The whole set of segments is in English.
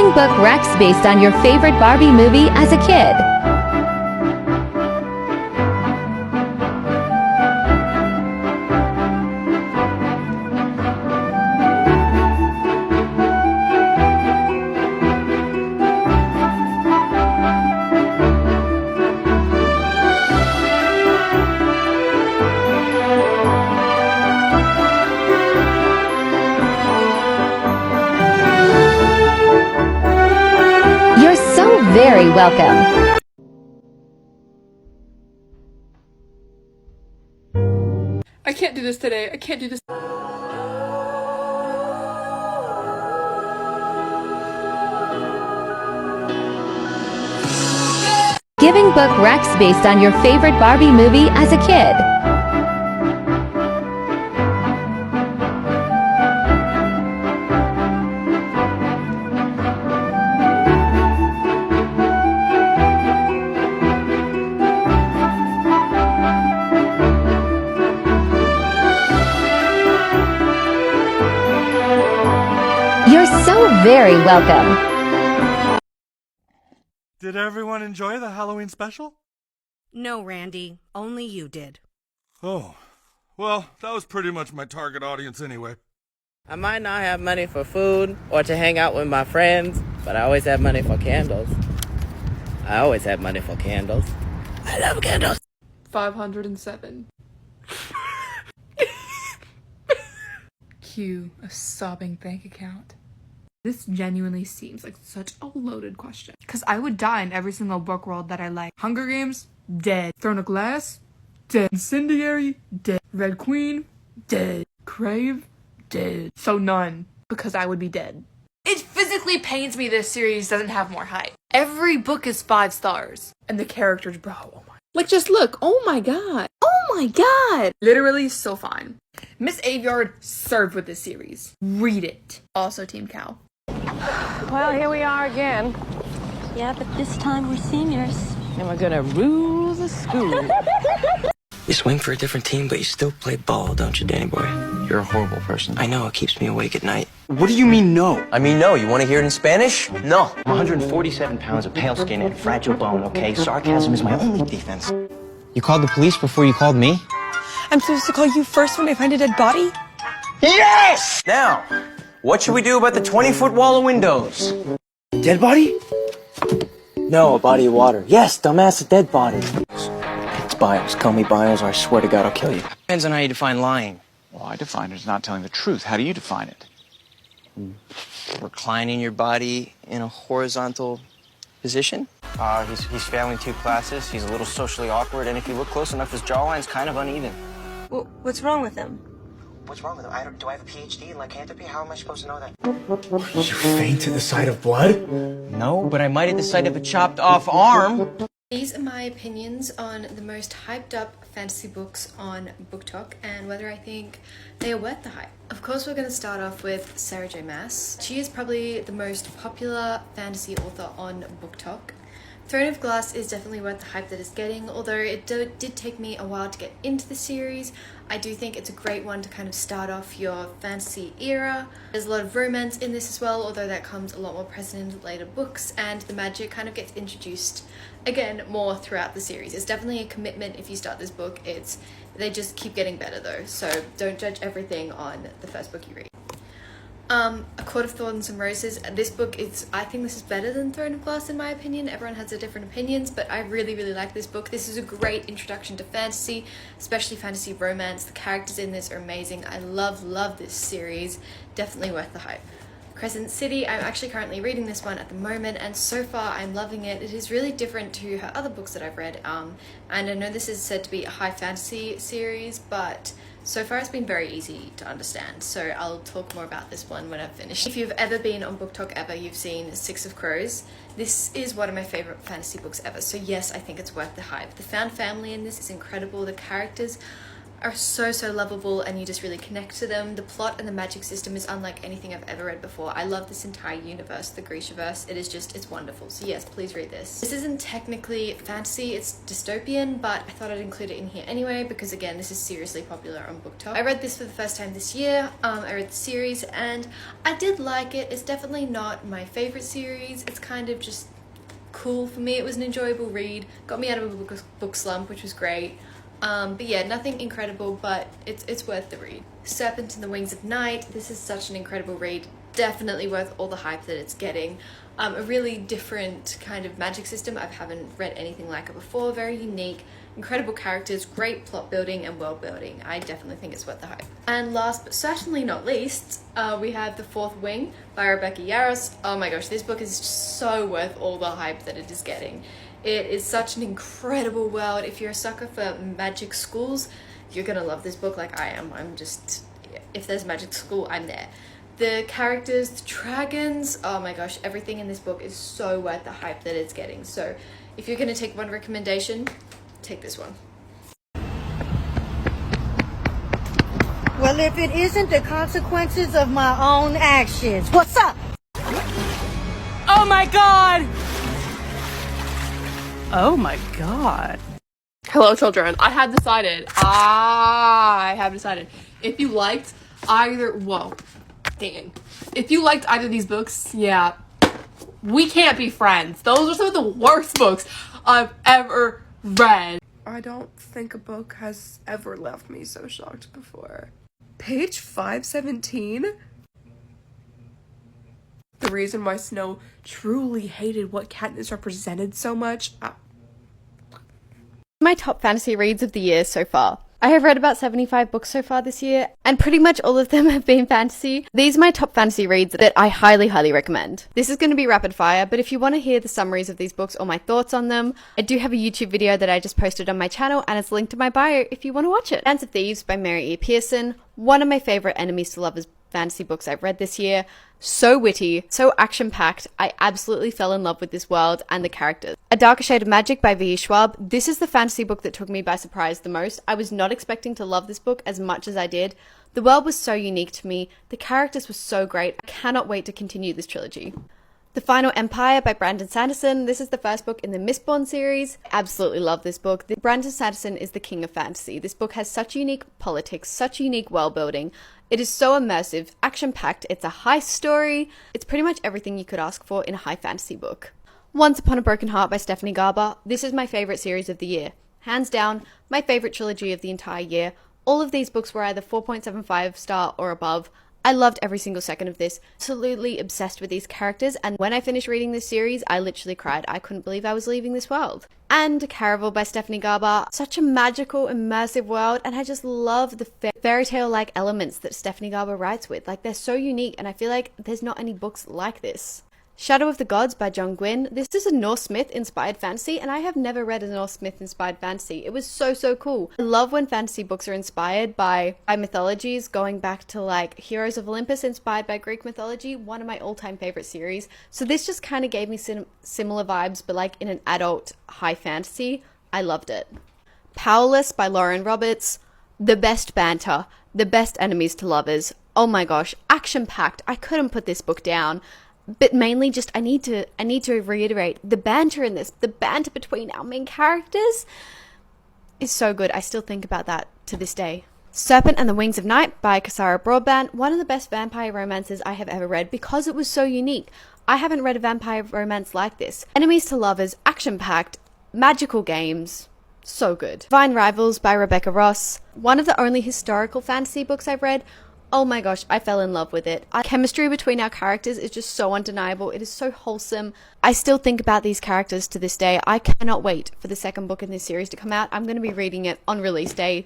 Giving book recs based on your favorite Barbie movie as a kid. You're so very welcome. I can't do this today. I can't do this. Giving book recs based on your favorite Barbie movie as a kid. You're so very welcome. Did everyone enjoy the Halloween special? No, Randy. Only you did. Oh, well, that was pretty much my target audience anyway. I might not have money for food or to hang out with my friends, but I always have money for candles. I always have money for candles. I love candles. 507. Cue a sobbing bank account. This genuinely seems like such a loaded question. Because I would die in every single book world that I like. Hunger Games, dead. Throne of Glass, dead. Incendiary, dead. Red Queen, dead. Crave, dead. So none. Because I would be dead. It physically pains me this series doesn't have more hype. Every book is 5 stars. And the characters, bro, oh my. Like, just look. Oh my god. Oh my god. Literally so fine. Miss Aveyard served with this series. Read it. Also Team Cow. Well, here we are again. Yeah, but this time we're seniors. And we're gonna rule the school. You swing for a different team, but you still play ball, don't you, Danny boy? You're a horrible person. I know, it keeps me awake at night. What do you mean, no? I mean, no. You want to hear it in Spanish? No. I'm 147 pounds of pale skin and fragile bone, okay? Sarcasm is my only defense. You called the police before you called me? I'm supposed to call you first when I find a dead body? Yes! Now, what should we do about the 20-foot wall of windows? Dead body? No, a body of water. Yes, dumbass, a dead body. It's Biles. Call me Biles, or I swear to God I'll kill you. Depends on how you define lying. Well, I define it as not telling the truth. How do you define it? Reclining your body in a horizontal position. He's failing 2 classes. He's a little socially awkward, and if you look close enough, his jawline's kind of uneven. Well, what's wrong with him? What's wrong with him? Do I have a PhD in lycanthropy? How am I supposed to know that? Did you faint at the sight of blood? No, but I might at the sight of a chopped off arm. These are my opinions on the most hyped up fantasy books on BookTok and whether I think they are worth the hype. Of course, we're going to start off with Sarah J. Maas. She is probably the most popular fantasy author on BookTok. Throne of Glass is definitely worth the hype that it's getting, although it did take me a while to get into the series. I do think it's a great one to kind of start off your fantasy era. There's a lot of romance in this as well, although that comes a lot more present in later books, and the magic kind of gets introduced again more throughout the series. It's definitely a commitment if you start this book. They just keep getting better though, so don't judge everything on the first book you read. A Court of Thorns and Roses. This book I think this is better than Throne of Glass in my opinion. Everyone has their different opinions, but I really, really like this book. This is a great introduction to fantasy, especially fantasy romance. The characters in this are amazing. I love this series. Definitely worth the hype. Crescent City, I'm actually currently reading this one at the moment, and so far I'm loving it. It is really different to her other books that I've read, and I know this is said to be a high fantasy series, but so far it's been very easy to understand, so I'll talk more about this one when I've finished. If you've ever been on BookTok ever, you've seen Six of Crows. This is one of my favorite fantasy books ever, so yes, I think it's worth the hype. The found family in this is incredible. The characters are so lovable and you just really connect to them. The plot and the magic system is unlike anything I've ever read before. I love this entire universe, the Grishaverse. It's wonderful. So yes, please read this. This isn't technically fantasy, it's dystopian, but I thought I'd include it in here anyway because again, this is seriously popular on BookTok. I read this for the first time this year. I read the series and I did like it. It's definitely not my favorite series. It's kind of just cool for me. It was an enjoyable read. Got me out of a book slump, which was great. But yeah, nothing incredible, but it's worth the read. Serpent and the Wings of Night. This is such an incredible read. Definitely worth all the hype that it's getting. A really different kind of magic system. I haven't read anything like it before. Very unique, incredible characters, great plot building and world building. I definitely think it's worth the hype. And last but certainly not least, we have The Fourth Wing by Rebecca Yarros. Oh my gosh, this book is so worth all the hype that it is getting. It is such an incredible world. If you're a sucker for magic schools, you're gonna love this book like I am. If there's magic school, I'm there. The characters, the dragons, oh my gosh, everything in this book is so worth the hype that it's getting. So if you're gonna take one recommendation, take this one. Well, if it isn't the consequences of my own actions, what's up? Oh my god! Oh my god. Hello children, I have decided, if you liked if you liked either of these books, yeah, we can't be friends. Those are some of the worst books I've ever read. I don't think a book has ever left me so shocked before. Page 517? The reason why Snow truly hated what Katniss represented so much. My top fantasy reads of the year so far. I have read about 75 books so far this year, and pretty much all of them have been fantasy. These are my top fantasy reads that I highly recommend. This is going to be rapid fire, but if you want to hear the summaries of these books or my thoughts on them, I do have a YouTube video that I just posted on my channel, and it's linked in my bio if you want to watch it. Dance of Thieves by Mary E. Pearson, one of my favorite enemies to lovers fantasy books I've read this year. So witty, so action-packed, I absolutely fell in love with this world and the characters. A Darker Shade of Magic by V.E. Schwab. This is the fantasy book that took me by surprise the most. I was not expecting to love this book as much as I did. The world was so unique to me, the characters were so great, I cannot wait to continue this trilogy. The Final Empire by Brandon Sanderson. This is the first book in the Mistborn series. I absolutely love this book. Brandon Sanderson is the king of fantasy. This book has such unique politics, such unique world building. It is so immersive, action-packed, it's a heist story. It's pretty much everything you could ask for in a high fantasy book. Once Upon a Broken Heart by Stephanie Garber. This is my favorite series of the year. Hands down, my favorite trilogy of the entire year. All of these books were either 4.75 star or above. I loved every single second of this. Absolutely obsessed with these characters, and when I finished reading this series, I literally cried. I couldn't believe I was leaving this world. And Caraval by Stephanie Garber. Such a magical, immersive world, and I just love the fairy tale-like elements that Stephanie Garber writes with. Like, they're so unique, and I feel like there's not any books like this. Shadow of the Gods by John Gwynne. This is a Norse Smith inspired fantasy, and I have never read a Norse Smith inspired fantasy. It was so cool. I love when fantasy books are inspired by mythologies, going back to like Heroes of Olympus inspired by Greek mythology, one of my all-time favorite series. So this just kind of gave me similar vibes, but like in an adult high fantasy. I loved it. Powerless by Lauren Roberts. The best banter, the best enemies to lovers. Oh my gosh, action-packed. I couldn't put this book down. But mainly just I need to reiterate the banter in this. The banter between our main characters is so good. I still think about that to this day. Serpent and the Wings of Night by Cassara Broadbent. One of the best vampire romances I have ever read because it was so unique. I haven't read a vampire romance like this. Enemies to lovers, action-packed, magical games. So good. Divine Rivals by Rebecca Ross. One of the only historical fantasy books I've read. Oh my gosh, I fell in love with it. Our chemistry between our characters is just so undeniable. It is so wholesome. I still think about these characters to this day. I cannot wait for the second book in this series to come out. I'm going to be reading it on release day.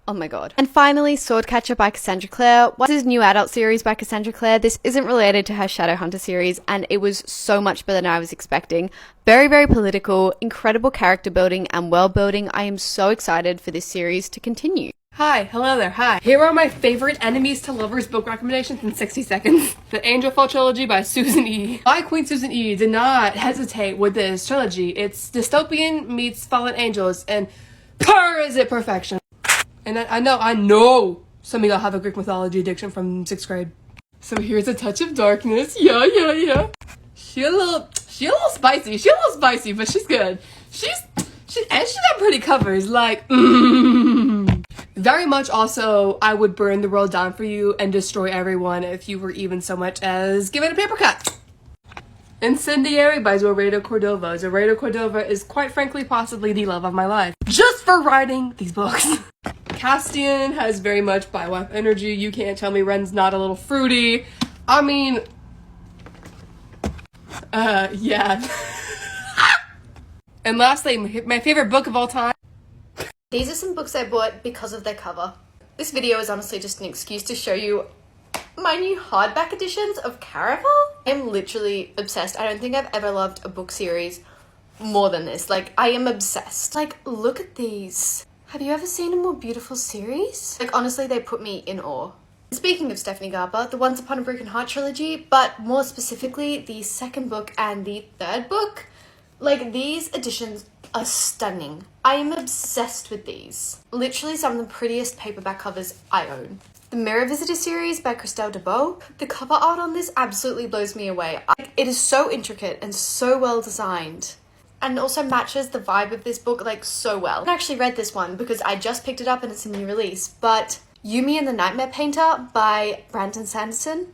Oh my god. And finally, Swordcatcher by Cassandra Clare. This is a new adult series by Cassandra Clare. This isn't related to her Shadowhunter series, and it was so much better than I was expecting. Very political, incredible character building and world building. I am so excited for this series to continue. Hi, hello there, hi. Here are my favorite enemies to lovers book recommendations in 60 seconds. The Angelfall trilogy by Susan E. My Queen Susan E. did not hesitate with this trilogy. It's dystopian meets fallen angels, and is it perfection. And I know some of y'all have a Greek mythology addiction from 6th grade. So here's a touch of darkness. Yeah. She a little spicy, but she's good. She's got pretty covers, like, Very much also, I would burn the world down for you and destroy everyone if you were even so much as given a paper cut. Incendiary by Zoraida Cordova. Zoraida Cordova is quite frankly possibly the love of my life. Just for writing these books. Castian has very much bi-wife energy. You can't tell me Ren's not a little fruity. I mean, yeah. And lastly, my favorite book of all time. These are some books I bought because of their cover. This video is honestly just an excuse to show you my new hardback editions of Caraval. I am literally obsessed. I don't think I've ever loved a book series more than this. Like, I am obsessed. Like, look at these. Have you ever seen a more beautiful series? Like, honestly, they put me in awe. Speaking of Stephanie Garber, the Once Upon a Broken Heart trilogy, but more specifically, the second book and the third book, like, these editions are stunning. I am obsessed with these. Literally some of the prettiest paperback covers I own. The Mirror Visitor series by Christelle DeBeau. The cover art on this absolutely blows me away. It is so intricate and so well designed. And also matches the vibe of this book, like, so well. I actually read this one because I just picked it up and it's a new release, but Yumi and the Nightmare Painter by Brandon Sanderson.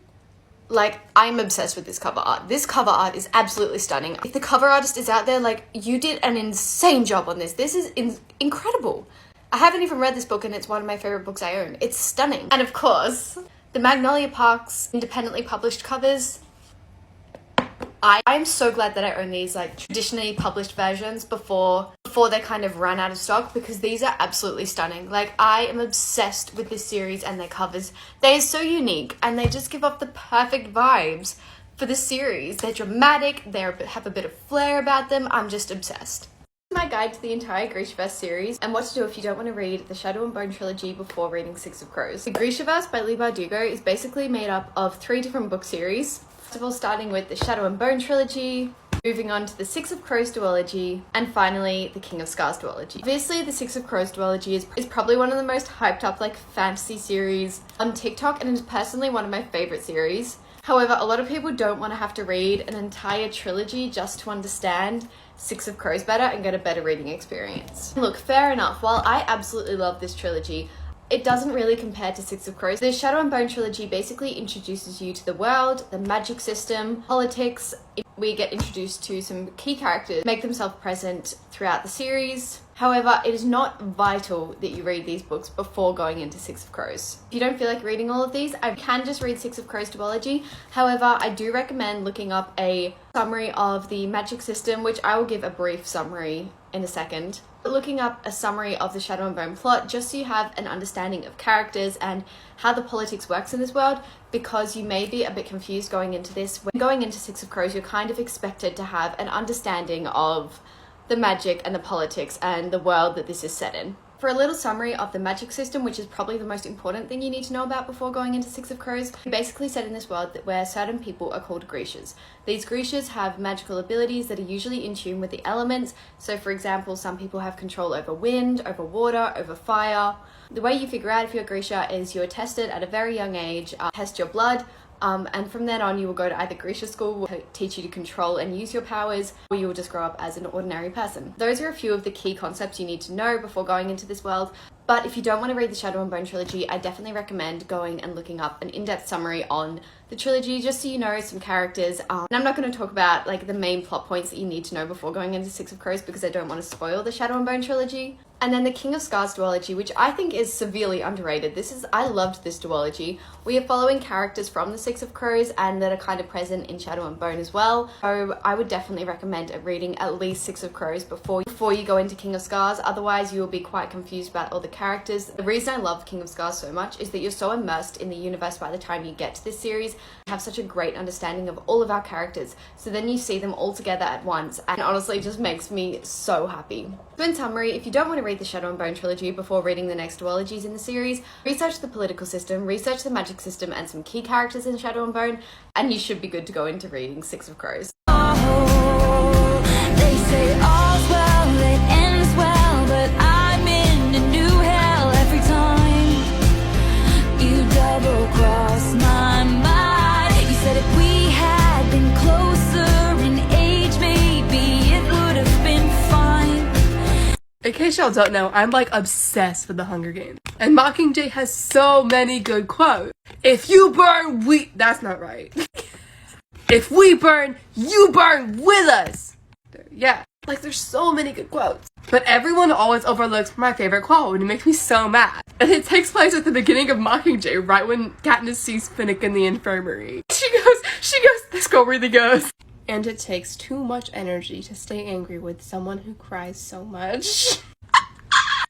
Like, I'm obsessed with this cover art. This cover art is absolutely stunning. If the cover artist is out there, like, you did an insane job on this. This is incredible. I haven't even read this book and it's one of my favorite books I own. It's stunning. And of course, the Magnolia Parks independently published covers. I am so glad that I own these, like, traditionally published versions before they kind of ran out of stock, because these are absolutely stunning. Like, I am obsessed with this series and their covers. They are so unique and they just give off the perfect vibes for the series. They're dramatic, they have a bit of flair about them. I'm just obsessed. My guide to the entire Grishaverse series and what to do if you don't want to read the Shadow and Bone trilogy before reading Six of Crows. The Grishaverse by Leigh Bardugo is basically made up of 3 different book series. First of all, starting with the Shadow and Bone trilogy, moving on to the Six of Crows duology, and finally the King of Scars duology. Obviously, the Six of Crows duology is probably one of the most hyped up, like, fantasy series on TikTok, and is personally one of my favorite series. However, a lot of people don't want to have to read an entire trilogy just to understand Six of Crows better and get a better reading experience. Look, fair enough, while I absolutely love this trilogy, it doesn't really compare to Six of Crows. The Shadow and Bone trilogy basically introduces you to the world, the magic system, politics. We get introduced to some key characters, make themselves present throughout the series. However, it is not vital that you read these books before going into Six of Crows. If you don't feel like reading all of these, I can just read Six of Crows duology. However, I do recommend looking up a summary of the magic system, which I will give a brief summary in a second. Looking up a summary of the Shadow and Bone plot just so you have an understanding of characters and how the politics works in this world, because you may be a bit confused going into this. When going into Six of Crows, you're kind of expected to have an understanding of the magic and the politics and the world that this is set in. For a little summary of the magic system, which is probably the most important thing you need to know about before going into Six of Crows, you're basically set in this world where certain people are called Grishas. These Grishas have magical abilities that are usually in tune with the elements. So for example, some people have control over wind, over water, over fire. The way you figure out if you're a Grisha is you're tested at a very young age, test your blood, and from then on you will go to either Grisha school, will teach you to control and use your powers, or you will just grow up as an ordinary person. Those are a few of the key concepts you need to know before going into this world. But if you don't want to read the Shadow and Bone trilogy, I definitely recommend going and looking up an in-depth summary on the trilogy, just so you know some characters. And I'm not going to talk about, like, the main plot points that you need to know before going into Six of Crows, because I don't want to spoil the Shadow and Bone trilogy. And then the King of Scars duology, which I think is severely underrated. I loved this duology. We are following characters from the Six of Crows and that are kind of present in Shadow and Bone as well. So I would definitely recommend reading at least Six of Crows before you go into King of Scars. Otherwise, you will be quite confused about all the characters. The reason I love King of Scars so much is that you're so immersed in the universe by the time you get to this series. You have such a great understanding of all of our characters. So then you see them all together at once, and honestly just makes me so happy. So in summary, if you don't want to read the Shadow and Bone trilogy before reading the next duologies in the series, research the political system, research the magic system and some key characters in Shadow and Bone, and you should be good to go into reading Six of Crows. They say all's well that ends well, but I'm in a new hell every time. case y'all don't know, I'm like obsessed with the Hunger Games. And Mockingjay has so many good quotes. If you burn, that's not right. If we burn, you burn with us. Yeah, like there's so many good quotes. But everyone always overlooks my favorite quote, and it makes me so mad. And it takes place at the beginning of Mockingjay, right when Katniss sees Finnick in the infirmary. She goes, this girl really goes. And it takes too much energy to stay angry with someone who cries so much.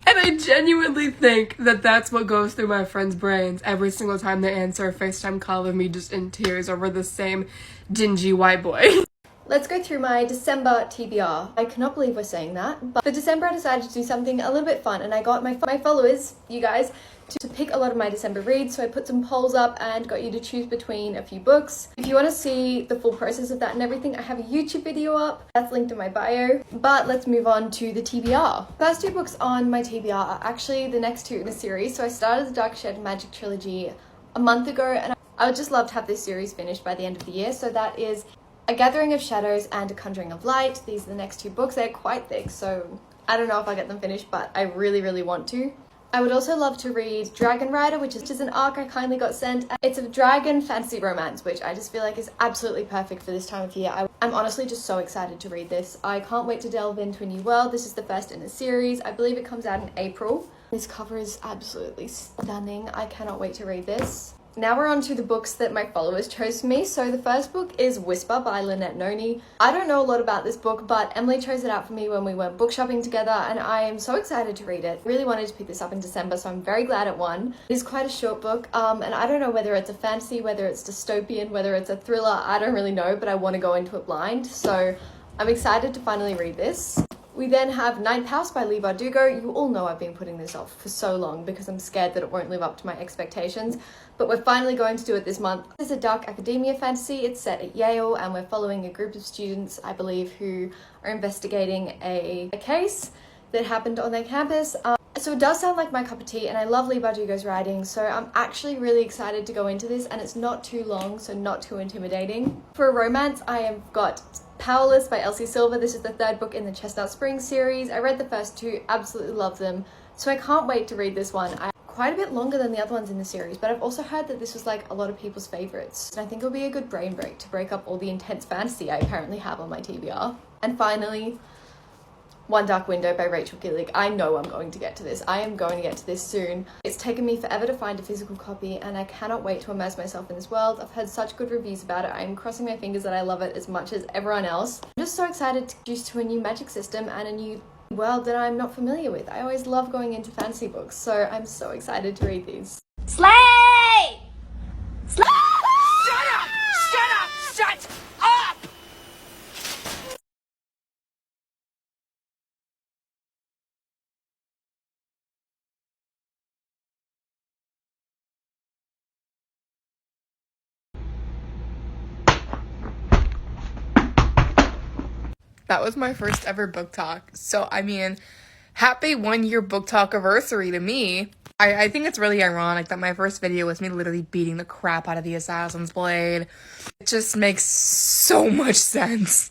And I genuinely think that that's what goes through my friends' brains every single time they answer a FaceTime call with me just in tears over the same dingy white boy. Let's go through my December TBR. I cannot believe we're saying that, but for December I decided to do something a little bit fun, and I got my followers, you guys, to pick a lot of my December reads. So I put some polls up and got you to choose between a few books. If you want to see the full process of that and everything, I have a YouTube video up that's linked in my bio. But let's move on to the TBR. First two books on my TBR are actually the next two in a series. So I started the Dark Shed Magic trilogy a month ago, and I would just love to have this series finished by the end of the year. So that is A Gathering of Shadows and A Conjuring of Light. These are the next two books. They're quite thick, so I don't know if I'll get them finished, but I really, really want to. I would also love to read Dragon Rider, which is an arc I kindly got sent. It's a dragon fantasy romance, which I just feel like is absolutely perfect for this time of year. I'm honestly just so excited to read this. I can't wait to delve into a new world. This is the first in a series. I believe it comes out in April. This cover is absolutely stunning. I cannot wait to read this. Now we're on to the books that my followers chose for me. So the first book is Whisper by Lynette Noni. I don't know a lot about this book, but Emily chose it out for me when we went book shopping together, and I am so excited to read it. Really wanted to pick this up in December, so I'm very glad it won. It is quite a short book, and I don't know whether it's a fantasy, whether it's dystopian, whether it's a thriller, I don't really know, but I want to go into it blind, so I'm excited to finally read this. We then have Ninth House by Leigh Bardugo. You all know I've been putting this off for so long because I'm scared that it won't live up to my expectations, but we're finally going to do it this month. This is a dark academia fantasy. It's set at Yale, and we're following a group of students, I believe, who are investigating a case that happened on their campus. So it does sound like my cup of tea, and I love Leigh Bardugo's writing, so I'm actually really excited to go into this, and it's not too long, so not too intimidating. For a romance, I have got Powerless by Elsie Silver. This is the third book in the Chestnut Springs series. I read the first two, absolutely love them, so I can't wait to read this one. Quite a bit longer than the other ones in the series, but I've also heard that this was like a lot of people's favorites, and I think it'll be a good brain break to break up all the intense fantasy I apparently have on my TBR. And finally, One Dark Window by Rachel Gillig. I know I'm going to get to this. I am going to get to this soon. It's taken me forever to find a physical copy, and I cannot wait to immerse myself in this world. I've heard such good reviews about it. I'm crossing my fingers that I love it as much as everyone else. I'm just so excited to introduce to a new magic system and a new world that I'm not familiar with. I always love going into fantasy books, so I'm so excited to read these. Slay! Slay! Shut up! Shut up! Shut up! That was my first ever book talk. So, I mean, happy 1 year book talk anniversary to me. I think it's really ironic that my first video was me literally beating the crap out of the Assassin's Blade. It just makes so much sense.